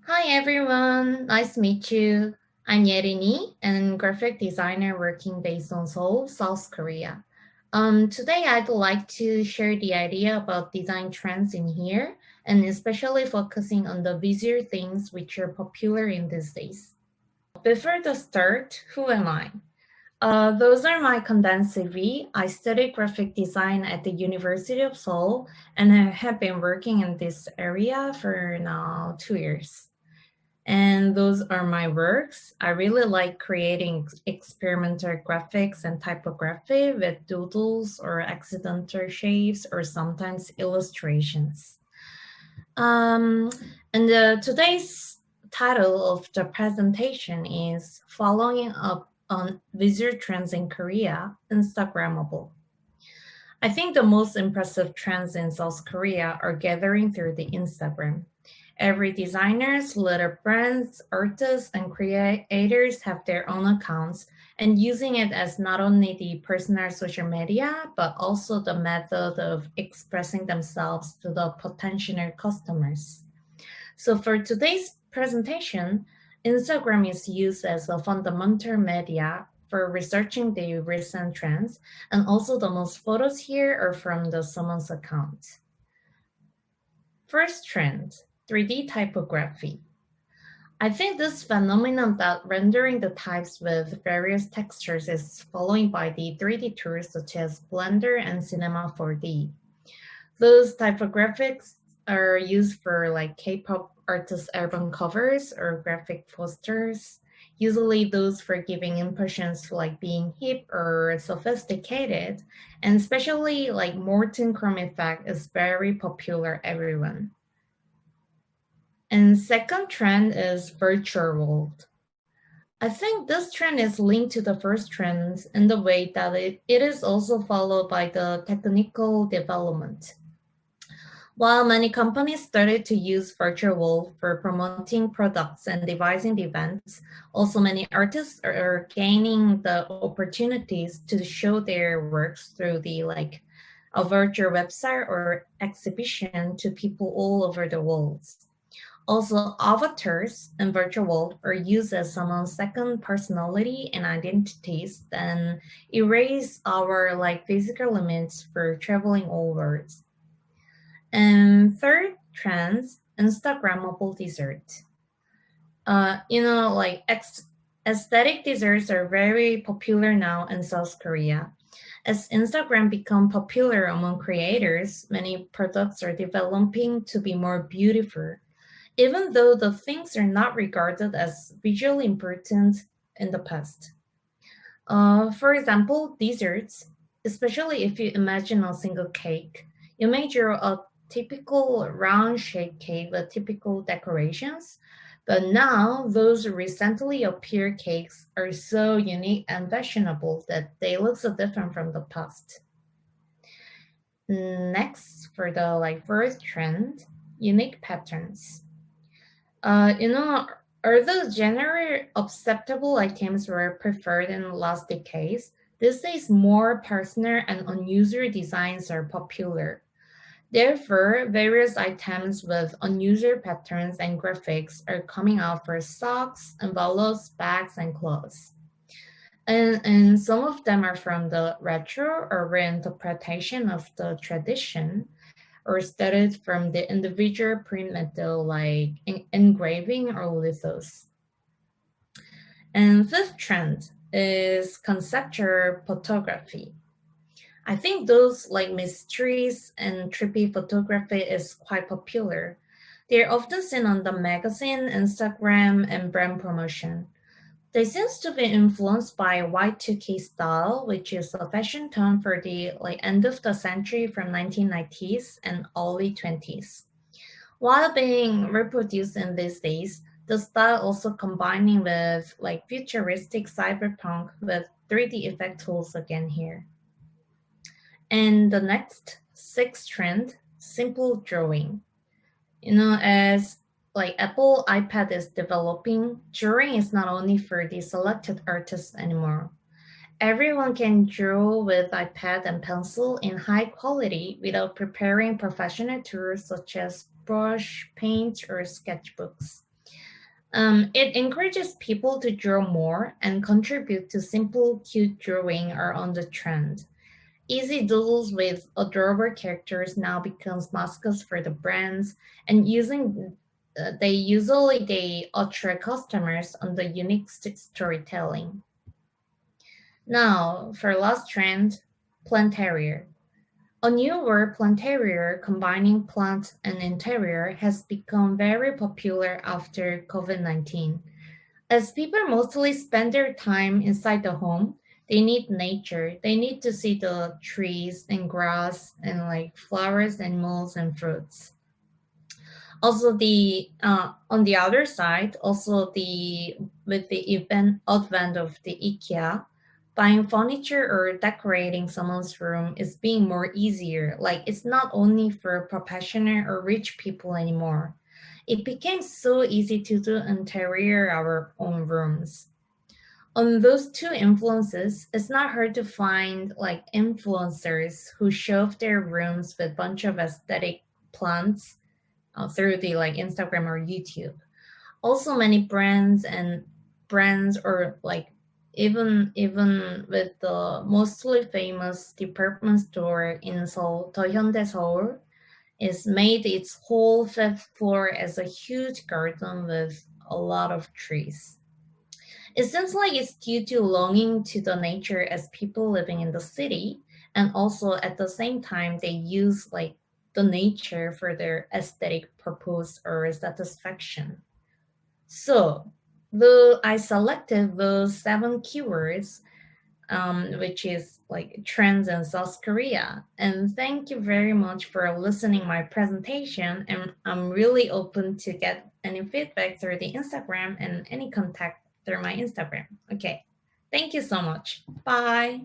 Hi everyone, nice to meet you. I'm Yelin, a graphic designer working based on Seoul, South Korea. Today I'd like to share the idea about design trends in here, and especially focusing on the visual things which are popular in these days. Before the start, who am I? Those are my condensed CV. I studied graphic design at the University of Seoul, and I have been working in this area for now 2 years. And those are my works. I really like creating experimental graphics and typography with doodles or accidental shapes or sometimes illustrations. Um, and today's title of the presentation is Following Up on Visual Trends in Korea, Instagrammable. I think the most impressive trends in South Korea are gathering through the Instagram. Every designers, little brands, artists, and creators have their own accounts and using it as not only the personal social media, but also the method of expressing themselves to the potential customers. So for today's presentation, Instagram is used as a fundamental media for researching the recent trends, and also the most photos here are from the someone's account. First trend, 3D typography. I think this phenomenon that rendering the types with various textures is followed by the 3D tools such as Blender and Cinema 4D. Those typographics are used for like K-pop artist album covers or graphic posters. Usually those for giving impressions to like being hip or sophisticated, and especially like Morton Chrome effect is very popular everyone. And second trend is virtual world. I think this trend is linked to the first trend in the way that it is also followed by the technical development. While many companies started to use virtual world for promoting products and devising events, also many artists are gaining the opportunities to show their works through the like a virtual website or exhibition to people all over the world. Also, avatars in virtual world are used as someone's second personality and identities, then erase our like physical limits for traveling all worlds. And third trends, Instagrammable dessert. Like aesthetic desserts are very popular now in South Korea. As Instagram become popular among creators, many products are developing to be more beautiful, even though the things are not regarded as visually important in the past. For example, desserts, especially if you imagine a single cake, you may draw a typical round shaped cake with typical decorations, but now those recently appeared cakes are so unique and fashionable that they look so different from the past. Next, for the like first trend, unique patterns. Uh, you know, although generally acceptable items were preferred in the last decades, these days more personal and unusual designs are popular. Therefore, various items with unusual patterns and graphics are coming out for socks, envelopes, bags, and clothes. And some of them are from the retro or reinterpretation of the tradition, or studied from the individual print method like engraving or lithos. And fifth trend is conceptual photography. I think those like mysteries and trippy photography is quite popular. They're often seen on the magazine, Instagram, and brand promotion. They seems to be influenced by Y2K style, which is a fashion term for the like end of the century from 1990s and early 20s. While being reproduced in these days, the style also combining with like futuristic cyberpunk with 3D effect tools again here. And the next sixth trend, simple drawing. As like Apple iPad is developing, drawing is not only for the selected artists anymore. Everyone can draw with iPad and pencil in high quality without preparing professional tools such as brush, paint, or sketchbooks. It encourages people to draw more and contribute to simple, cute drawing are on the trend. Easy doodles with adorable characters now becomes mascots for the brands, and using they attract customers on the unique storytelling. Now, for last trend, planetarier. A newer planetarier combining plant and interior has become very popular after COVID-19. As people mostly spend their time inside the home, they need nature. They need to see the trees and grass and like flowers, animals, and fruits. Also, the on the other side, also the with the event advent of the IKEA, buying furniture or decorating someone's room is being more easier. Like it's not only for professional or rich people anymore. It became so easy to do interior our own rooms. On those two influences, it's not hard to find like influencers who show off their rooms with bunch of aesthetic plants through the like Instagram or YouTube. Also, many brands or like even with the mostly famous department store in Seoul, the Hyundai Seoul, is made its whole fifth floor as a huge garden with a lot of trees. It seems like it's due to longing to the nature as people living in the city, and also at the same time they use like the nature for their aesthetic purpose or satisfaction. So the I selected those seven keywords, which is like trends in South Korea. And thank you very much for listening my presentation. And I'm really open to get any feedback through the Instagram and any contact through my Instagram. Okay. Thank you so much. Bye.